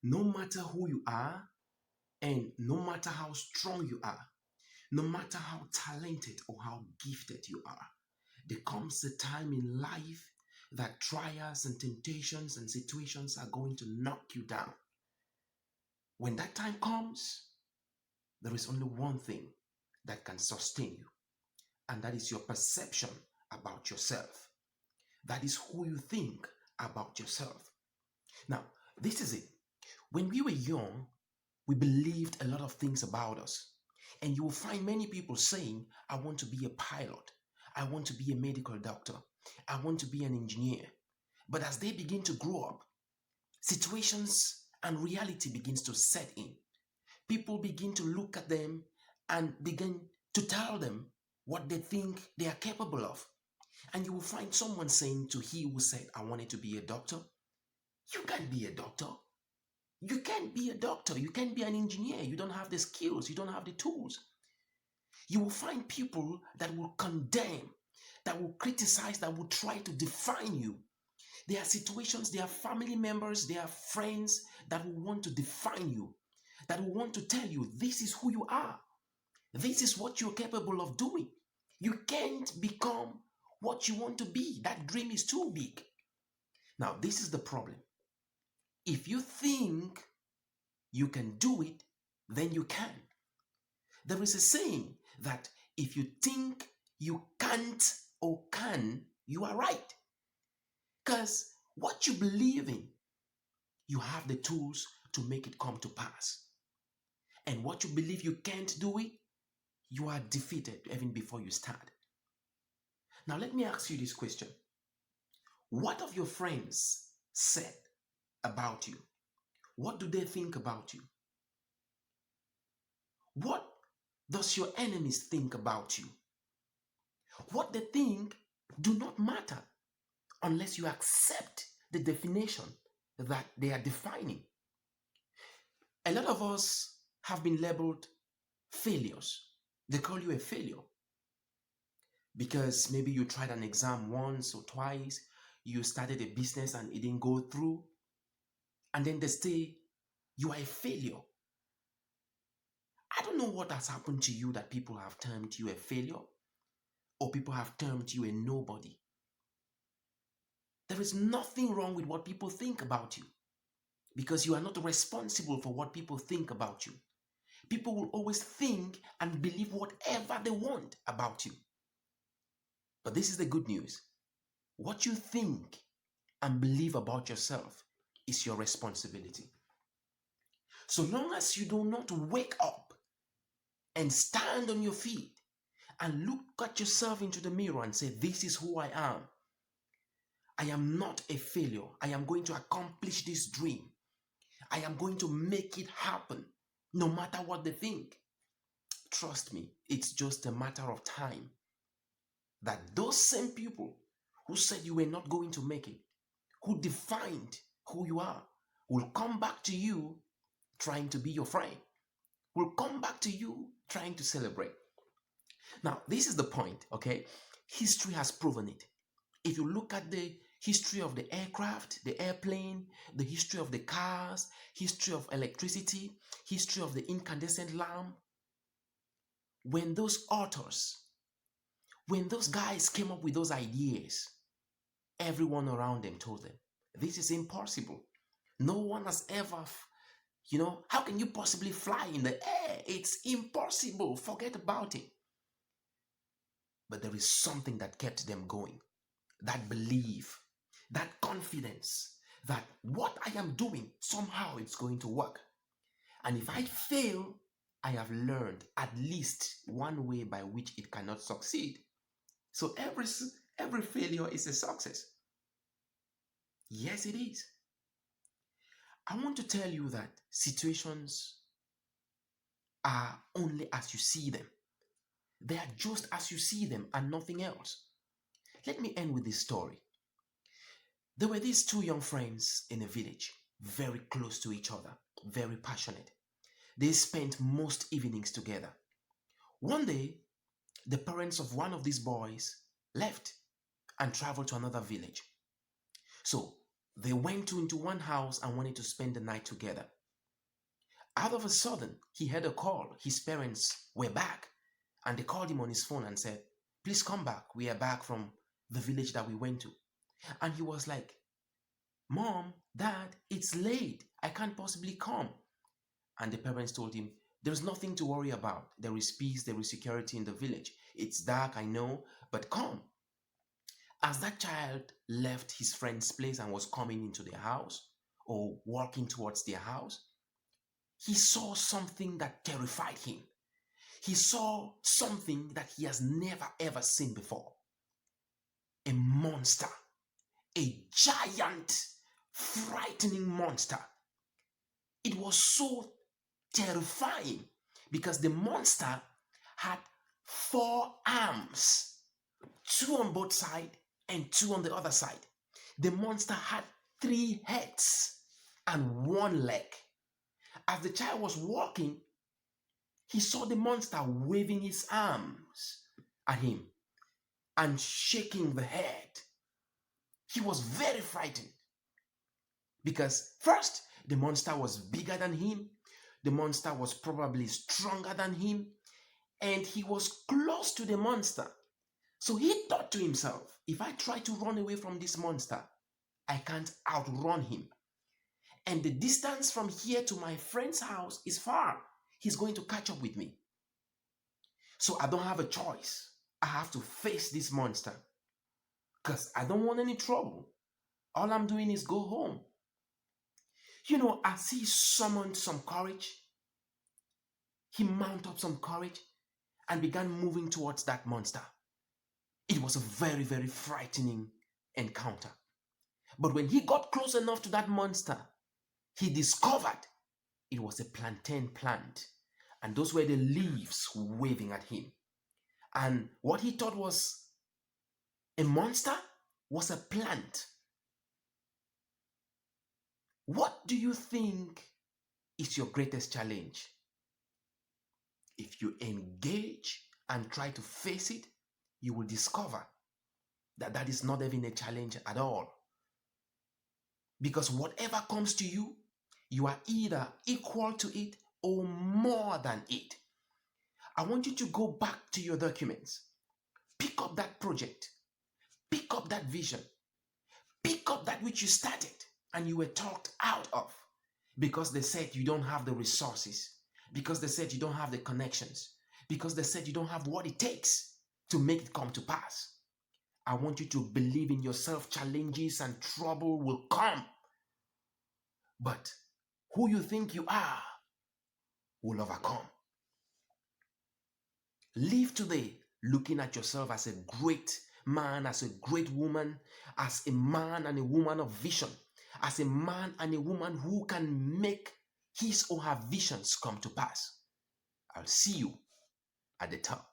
No matter who you are, and no matter how strong you are, no matter how talented or how gifted you are, there comes a time in life that trials and temptations and situations are going to knock you down. When that time comes, there is only one thing that can sustain you, and that is your perception about yourself. That is who you think about yourself. Now, this is it. When we were young, we believed a lot of things about us. And you will find many people saying, I want to be a pilot. I want to be a medical doctor. I want to be an engineer. But as they begin to grow up, situations and reality begins to set in. People begin to look at them and begin to tell them what they think they are capable of. And you will find someone saying to he who said, I wanted to be a doctor, you can't be a doctor. You can't be a doctor. You can't be an engineer. You don't have the skills. You don't have the tools. You will find people that will condemn, that will criticize, that will try to define you. There are situations, there are family members, there are friends that will want to define you, that will want to tell you this is who you are. This is what you're capable of doing. You can't become what you want to be. That dream is too big. Now, this is the problem. If you think you can do it, then you can. There is a saying that if you think you can't or can, you are right. Because what you believe in, you have the tools to make it come to pass. And what you believe you can't do it, you are defeated even before you start. Now, let me ask you this question. What have your friends said about you? What do they think about you? What does your enemies think about you? What they think do not matter unless you accept the definition that they are defining. A lot of us have been labeled failures. They call you a failure because maybe you tried an exam once or twice, you started a business and it didn't go through, and then they say you are a failure. I don't know what has happened to you that people have termed you a failure or people have termed you a nobody. There is nothing wrong with what people think about you because you are not responsible for what people think about you. People will always think and believe whatever they want about you. But this is the good news. What you think and believe about yourself is your responsibility. So long as you do not wake up and stand on your feet and look at yourself into the mirror and say, this is who I am. I am not a failure. I am going to accomplish this dream. I am going to make it happen, no matter what they think. Trust me, it's just a matter of time that those same people who said you were not going to make it, who defined who you are, will come back to you trying to be your friend, will come back to you trying to celebrate. Now, this is the point, okay? History has proven it. If you look at the history of the aircraft, the airplane, the history of the cars, history of electricity, history of the incandescent lamp, when those authors, when those guys came up with those ideas, everyone around them told them, this is impossible. No one has ever, how can you possibly fly in the air? It's impossible. Forget about it. But there is something that kept them going. That belief, that confidence that what I am doing, somehow it's going to work. And if I fail, I have learned at least one way by which it cannot succeed. So every failure is a success. Yes, it is. I want to tell you that situations are only as you see them. They are just as you see them and nothing else. Let me end with this story. There were these two young friends in a village, very close to each other, very passionate. They spent most evenings together. One day, the parents of one of these boys left and traveled to another village. So They went into one house and wanted to spend the night together. Out of a sudden, he had a call. His parents were back, and they called him on his phone and said, "Please come back. We are back from the village that we went to." And he was like, "Mom, Dad, it's late. I can't possibly come." And the parents told him, "There's nothing to worry about. There is peace, there is security in the village. It's dark, I know, but come." As that child left his friend's place and was coming into their house or walking towards their house, he saw something that terrified him. He saw something that he has never ever seen before. A monster, a giant, frightening monster. It was so terrifying because the monster had 4 arms, 2 on both sides and 2 on the other side. The monster had 3 heads and 1 leg. As the child was walking, he saw the monster waving his arms at him and shaking the head. He was very frightened because first, the monster was bigger than him. The monster was probably stronger than him, and he was close to the monster. So he thought to himself, if I try to run away from this monster, I can't outrun him. And the distance from here to my friend's house is far. He's going to catch up with me. So I don't have a choice. I have to face this monster because I don't want any trouble. All I'm doing is go home. As he summoned some courage, he mounted up some courage and began moving towards that monster. It was a very, very frightening encounter. But when he got close enough to that monster, he discovered it was a plantain plant. And those were the leaves waving at him. And what he thought was a monster was a plant. What do you think is your greatest challenge? If you engage and try to face it, you will discover that that is not even a challenge at all. Because whatever comes to you, you are either equal to it or more than it. I want you to go back to your documents. Pick up that project. Pick up that vision. Pick up that which you started and you were talked out of because they said you don't have the resources, because they said you don't have the connections, because they said you don't have what it takes to make it come to pass. I want you to believe in yourself. Challenges and trouble will come. But who you think you are will overcome. Live today looking at yourself as a great man, as a great woman, as a man and a woman of vision, as a man and a woman who can make his or her visions come to pass. I'll see you at the top.